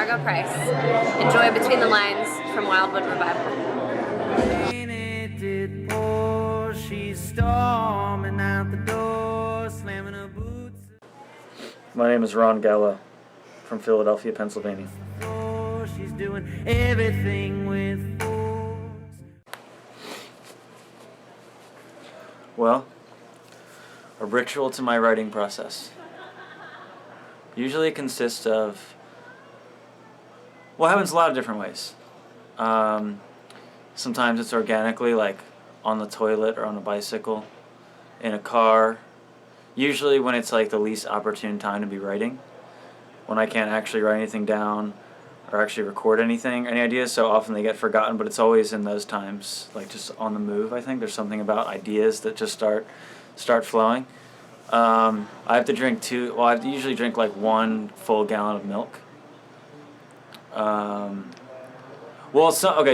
Margot Price. Enjoy Between the Lines from Wildwood Revival. My name is Ron Gallo from Philadelphia, Pennsylvania. She's doing everything with force. Well, a ritual to my writing process usually consists of, well, it happens a lot of different ways. Sometimes it's organically, like on the toilet or on a bicycle, in a car. Usually when it's like the least opportune time to be writing, when I can't actually write anything down or actually record anything, any ideas, so often they get forgotten, but it's always in those times, like just on the move, I think. There's something about ideas that just start flowing. I have to drink I have to usually drink like 1 full gallon of milk.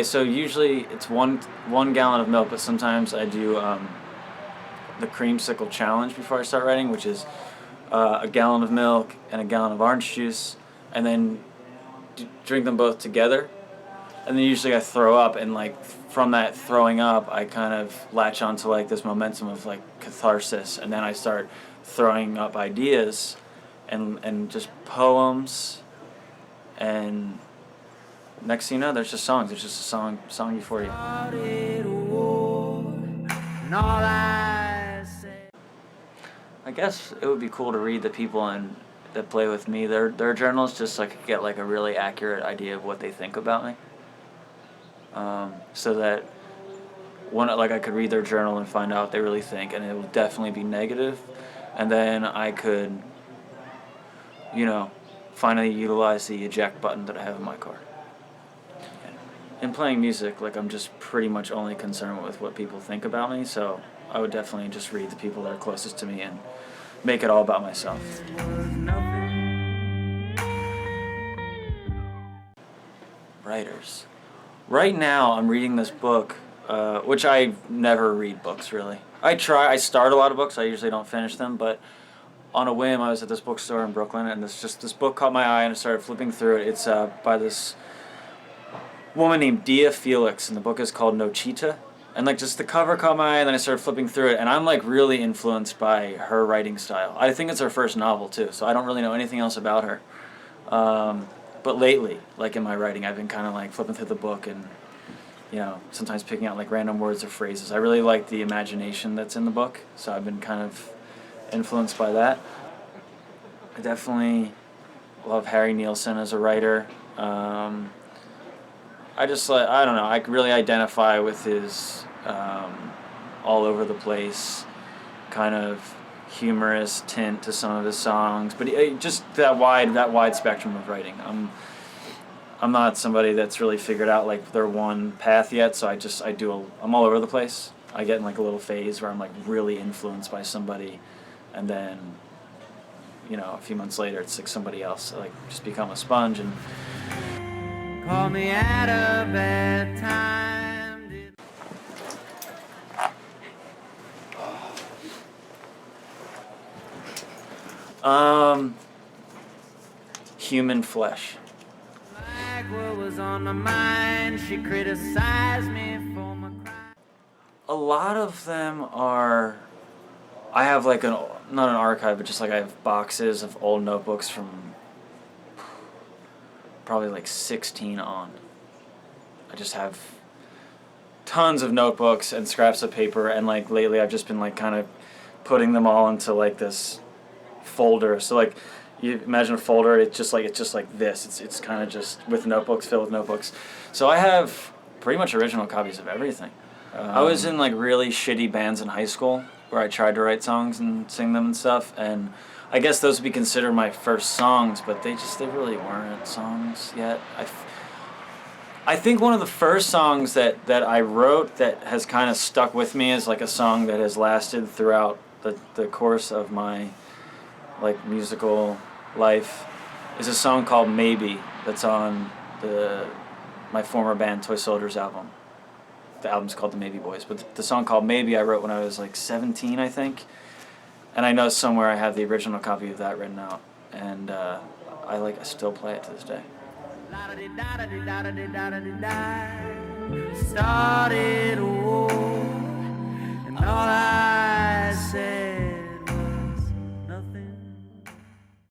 So usually it's one gallon of milk, but sometimes I do the creamsicle challenge before I start writing, which is a gallon of milk and a gallon of orange juice, and then drink them both together. And then usually I throw up, and like from that throwing up, I kind of latch onto like this momentum of like catharsis, and then I start throwing up ideas and just poems, and next thing you know, there's just songs. There's just a song before you. I guess it would be cool to read the people that play with me, their journals, just so I could get like a really accurate idea of what they think about me. So that I could read their journal and find out what they really think, and it will definitely be negative, and then I could, finally utilize the eject button that I have in my car. In playing music, like I'm just pretty much only concerned with what people think about me, so I would definitely just read the people that are closest to me and make it all about myself. Writers. Right now I'm reading this book, which I never read books really. I start a lot of books, I usually don't finish them, but on a whim I was at this bookstore in Brooklyn, and this book caught my eye and I started flipping through it. It's by this woman named Dia Felix, and the book is called Nochita. And like just the cover caught my eye, and then I started flipping through it, and I'm like really influenced by her writing style. I think it's her first novel too, so I don't really know anything else about her. But lately, like in my writing, I've been kind of like flipping through the book and, sometimes picking out like random words or phrases. I really like the imagination that's in the book, so I've been kind of influenced by that. I definitely love Harry Nielsen as a writer. I don't know, I really identify with his all over the place kind of humorous tint to some of his songs, but just that wide spectrum of writing. I'm not somebody that's really figured out like their one path yet, so I'm all over the place. I get in like a little phase where I'm like really influenced by somebody, and then a few months later it's like somebody else. I like just become a sponge and call me at a bad time. Human flesh. Like what was on my mind, she criticized me for my crime. A lot of them are, I have like not an archive, but just like I have boxes of old notebooks from probably like 16 on. I just have tons of notebooks and scraps of paper, and like lately I've just been like kind of putting them all into like this folder. So like you imagine a folder, it's just like this. It's kind of just with notebooks, filled with notebooks. So I have pretty much original copies of everything. I was in like really shitty bands in high school where I tried to write songs and sing them and stuff, and I guess those would be considered my first songs, but they really weren't songs yet. I think one of the first songs that I wrote that has kind of stuck with me is like a song that has lasted throughout the course of my like musical life, is a song called Maybe that's on my former band Toy Soldiers album. The album's called The Maybe Boys, but the song called Maybe I wrote when I was like 17, I think. And I know somewhere I have the original copy of that written out, and I still play it to this day. Started a war.